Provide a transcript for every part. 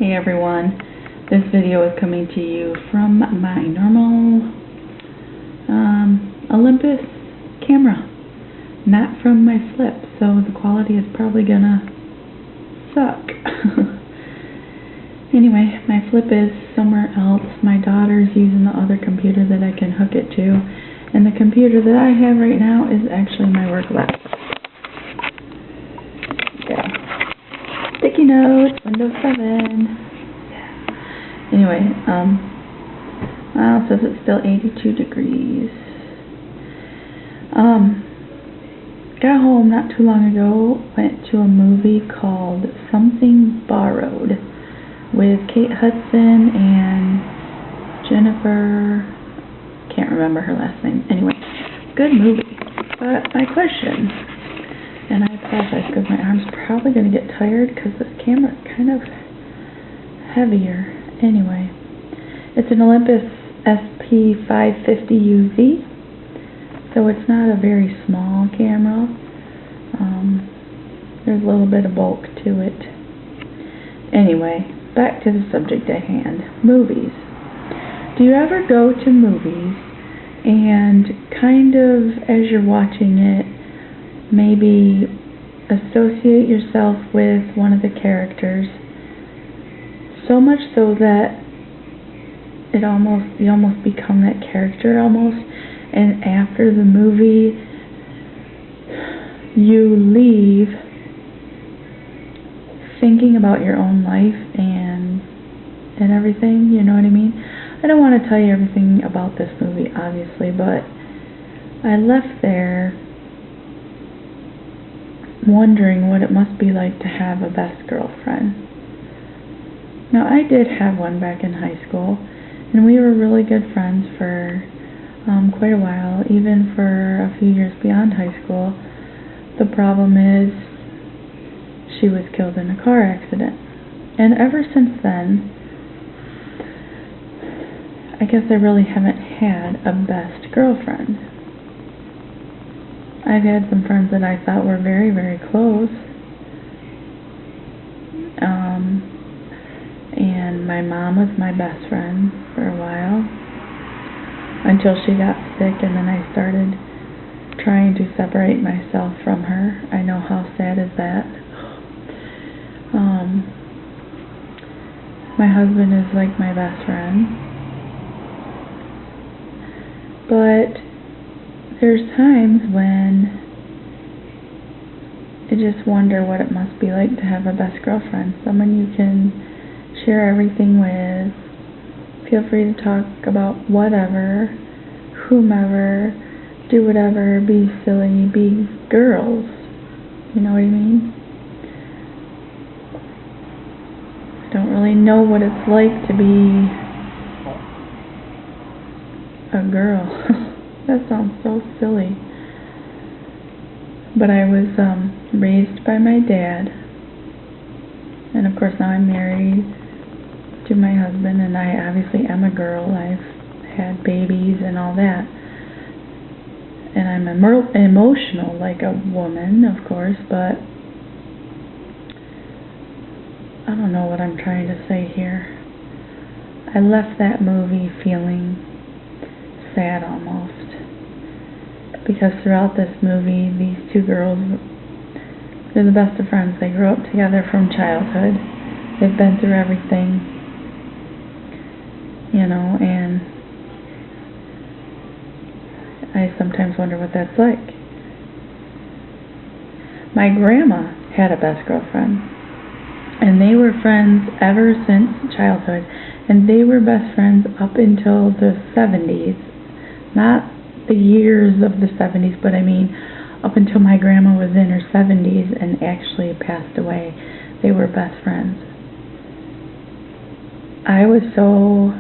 Hey everyone, this video is coming to you from my normal Olympus camera, not from my flip, so the quality is probably gonna suck. Anyway, my flip is somewhere else. My daughter's using the other computer that I can hook it to, and the computer that I have right now is actually my work laptop. Sticky notes, Windows 7. Anyway, it says it's still 82 degrees. Got home not too long ago, went to a movie called Something Borrowed with Kate Hudson and Jennifer, can't remember her last name. Anyway, good movie. But my question, and I apologize because my arm's probably going to get tired because this camera's kind of heavier. Anyway, it's an Olympus SP550UZ, so it's not a very small camera. There's a little bit of bulk to it. Anyway, back to the subject at hand, movies. Do you ever go to movies and kind of, as you're watching it, maybe associate yourself with one of the characters, so much so that you almost become that character almost, and after the movie you leave thinking about your own life and everything, you know what I mean? I don't want to tell you everything about this movie, obviously, but I left there wondering what it must be like to have a best girlfriend. Now, I did have one back in high school, and we were really good friends for quite a while, even for a few years beyond high school. The problem is, she was killed in a car accident. And ever since then, I guess I really haven't had a best girlfriend. I've had some friends that I thought were very, very close. And my mom was my best friend for a while, until she got sick, and then I started trying to separate myself from her. I know, how sad is that? My husband is like my best friend. But there's times when I just wonder what it must be like to have a best girlfriend. Someone you can share everything with. Feel free to talk about whatever, whomever, do whatever, be silly, be girls. You know what I mean? I don't really know what it's like to be a girl. That sounds so silly. But I was raised by my dad, and of course now I'm married to my husband, and I obviously am a girl. I've had babies and all that, and I'm emotional like a woman, of course, but I don't know what I'm trying to say here. I left that movie feeling sad almost, because throughout this movie, these two girls, they're the best of friends. They grew up together from childhood. They've been through everything, you know, and I sometimes wonder what that's like. My grandma had a best girlfriend, and they were friends ever since childhood, and they were best friends up until the 70s. Not the years of the 70s, but I mean up until my grandma was in her 70s and actually passed away. They were best friends. I was so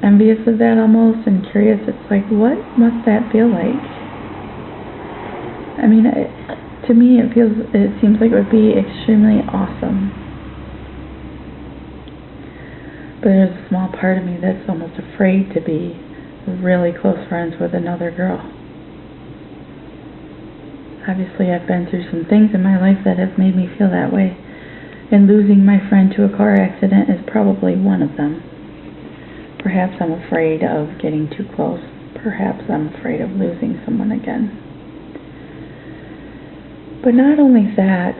envious of that almost, and curious. It's like, what must that feel like? I mean, to me it seems like it would be extremely awesome. But there's a small part of me that's almost afraid to be really close friends with another girl. Obviously, I've been through some things in my life that have made me feel that way. And losing my friend to a car accident is probably one of them. Perhaps I'm afraid of getting too close. Perhaps I'm afraid of losing someone again. But not only that,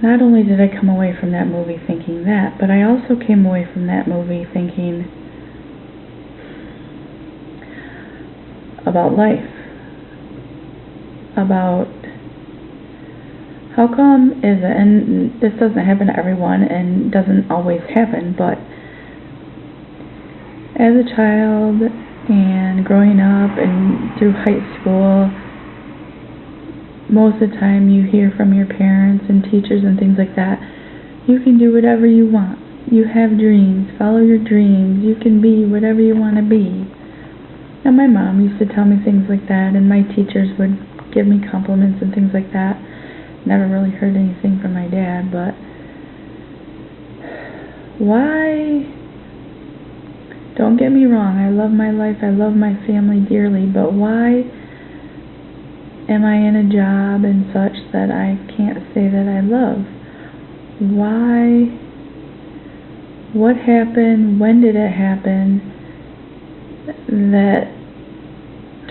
not only did I come away from that movie thinking that, but I also came away from that movie thinking about life. About how come is it, and this doesn't happen to everyone and doesn't always happen, but as a child and growing up and through high school, most of the time you hear from your parents and teachers and things like that, you can do whatever you want. You have dreams. Follow your dreams. You can be whatever you want to be. And my mom used to tell me things like that, and my teachers would give me compliments and things like that. Never really heard anything from my dad, but why? Don't get me wrong, I love my life, I love my family dearly, but why am I in a job and such that I can't say that I love? Why? What happened? When did it happen that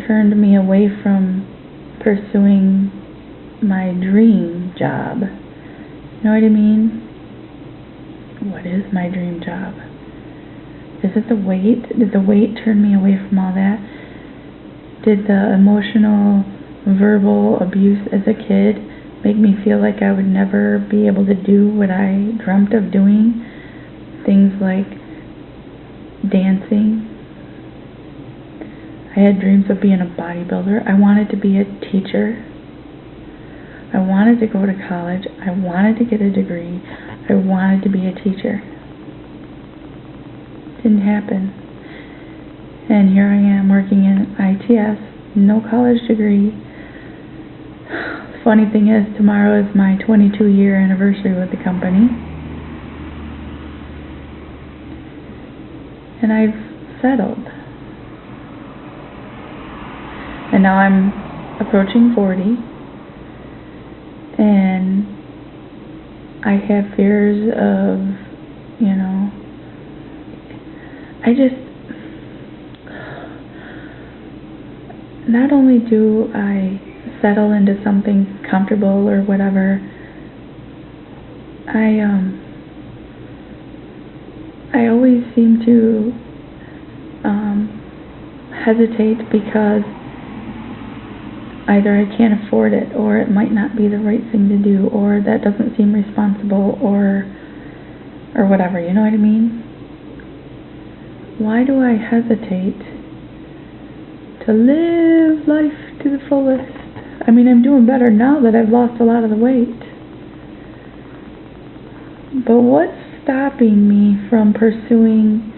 turned me away from pursuing my dream job? You know what I mean? What is my dream job? Is it the weight? Did the weight turn me away from all that? Did the emotional, verbal abuse as a kid make me feel like I would never be able to do what I dreamt of doing? Things like dancing. I had dreams of being a bodybuilder. I wanted to be a teacher. I wanted to go to college. I wanted to get a degree. I wanted to be a teacher. Didn't happen. And here I am working in ITS, no college degree. The funny thing is, tomorrow is my 22-year anniversary with the company. And I've settled. And now I'm approaching 40. And I have fears of, not only do I settle into something comfortable or whatever, I always seem to hesitate because either I can't afford it, or it might not be the right thing to do, or that doesn't seem responsible, or whatever, you know what I mean? Why do I hesitate to live life to the fullest? I mean, I'm doing better now that I've lost a lot of the weight. But what's stopping me from pursuing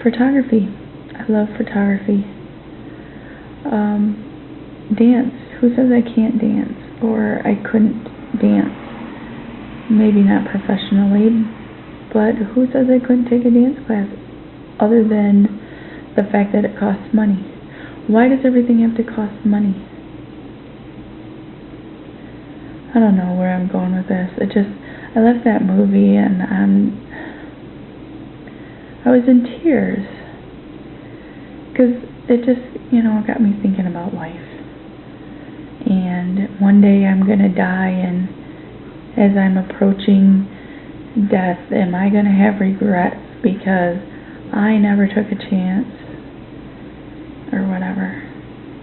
photography? I love photography. Dance. Who says I can't dance or I couldn't dance? Maybe not professionally, but who says I couldn't take a dance class other than the fact that it costs money? Why does everything have to cost money? I don't know where I'm going with this. I left that movie and I was in tears because it just, got me thinking about life. And one day I'm going to die, and as I'm approaching death, am I going to have regrets because I never took a chance or whatever?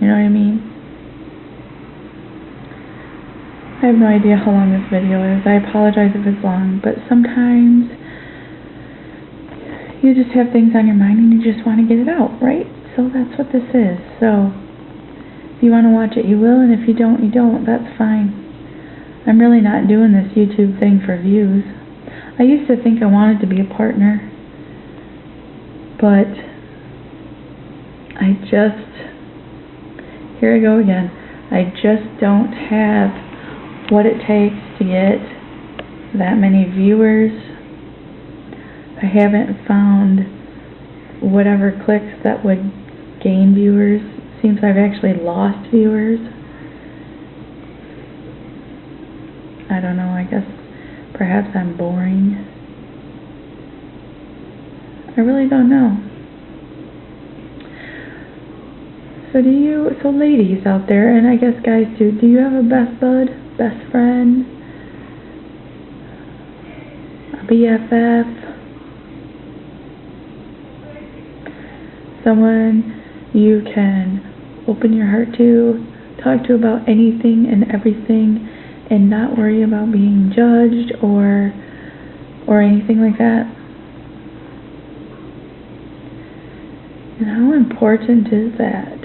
You know what I mean? I have no idea how long this video is. I apologize if it's long, but sometimes you just have things on your mind and you just want to get it out, right? So that's what this is. So if you want to watch it, you will, and if you don't, you don't. That's fine. I'm really not doing this YouTube thing for views. I used to think I wanted to be a partner, but here I go again. I just don't have what it takes to get that many viewers. I haven't found whatever clicks that would gain viewers. Seems I've actually lost viewers. I don't know, I guess perhaps I'm boring. I really don't know. So ladies out there, and I guess guys too, do you have a best bud, best friend, a BFF, someone you can open your heart to, talk to about anything and everything, and not worry about being judged or anything like that? And how important is that?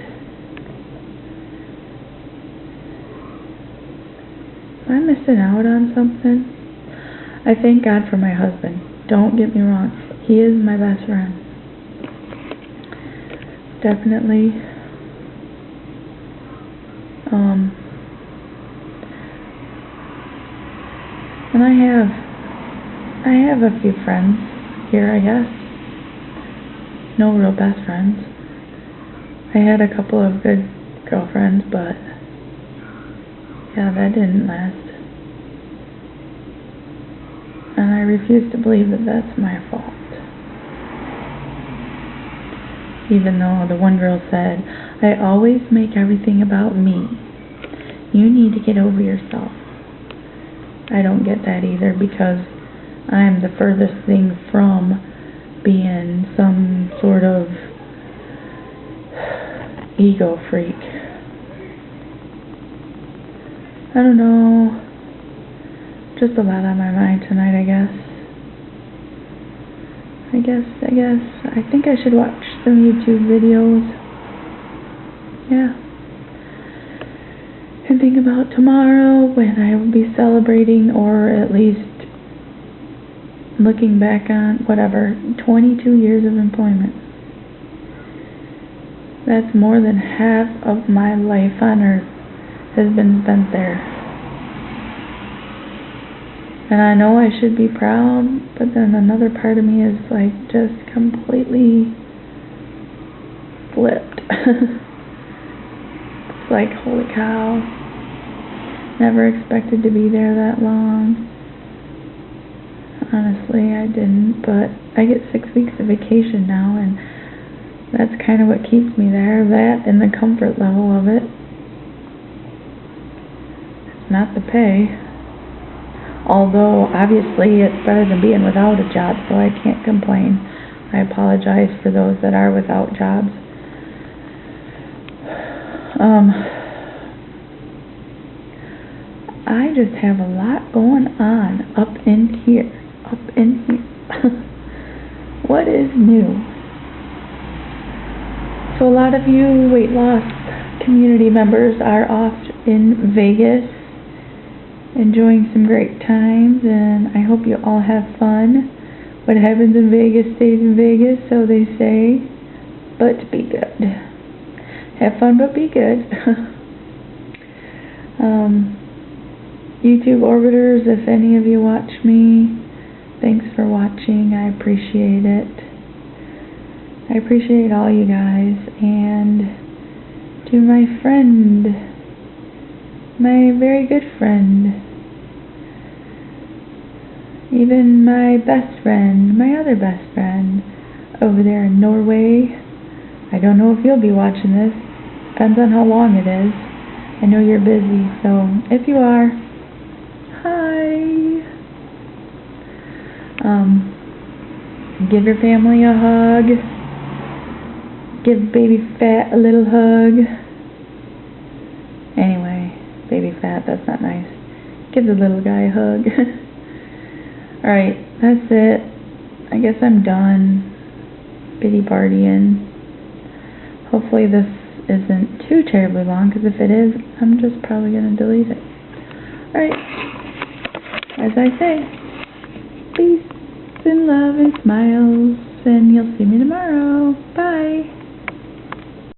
Am I missing out on something? I thank God for my husband. Don't get me wrong. He is my best friend. Definitely. And I have a few friends here, I guess. No real best friends. I had a couple of good girlfriends, but yeah, that didn't last. And I refuse to believe that that's my fault. Even though the one girl said, I always make everything about me. You need to get over yourself. I don't get that either, because I'm the furthest thing from being some sort of ego freak. I don't know. Just a lot on my mind tonight, I guess. I think I should watch some YouTube videos. Yeah. And think about tomorrow when I will be celebrating, or at least looking back on, 22 years of employment. That's more than half of my life on earth has been spent there. And I know I should be proud, but then another part of me is like just completely flipped. It's like, holy cow. Never expected to be there that long. Honestly, I didn't, but I get 6 weeks of vacation now, and that's kind of what keeps me there, that and the comfort level of it. It's not the pay. Although, obviously, it's better than being without a job, so I can't complain. I apologize for those that are without jobs. I just have a lot going on up in here. What is new? So a lot of you weight loss community members are off in Vegas, enjoying some great times, and I hope you all have fun. What happens in Vegas stays in Vegas, so they say, but be good. Have fun, but be good. YouTube orbiters, if any of you watch me, thanks for watching. I appreciate it. I appreciate all you guys. And to my friend, my very good friend, even my best friend, my other best friend over there in Norway. I don't know if you'll be watching this. Depends on how long it is. I know you're busy, so if you are, hi. Give your family a hug. Give baby fat a little hug. Anyway, baby fat, that's not nice. Give the little guy a hug. Alright, that's it. I guess I'm done pity partying. Hopefully this isn't too terribly long, because if it is, I'm just probably going to delete it. Alright, as I say, peace and love and smiles, and you'll see me tomorrow. Bye.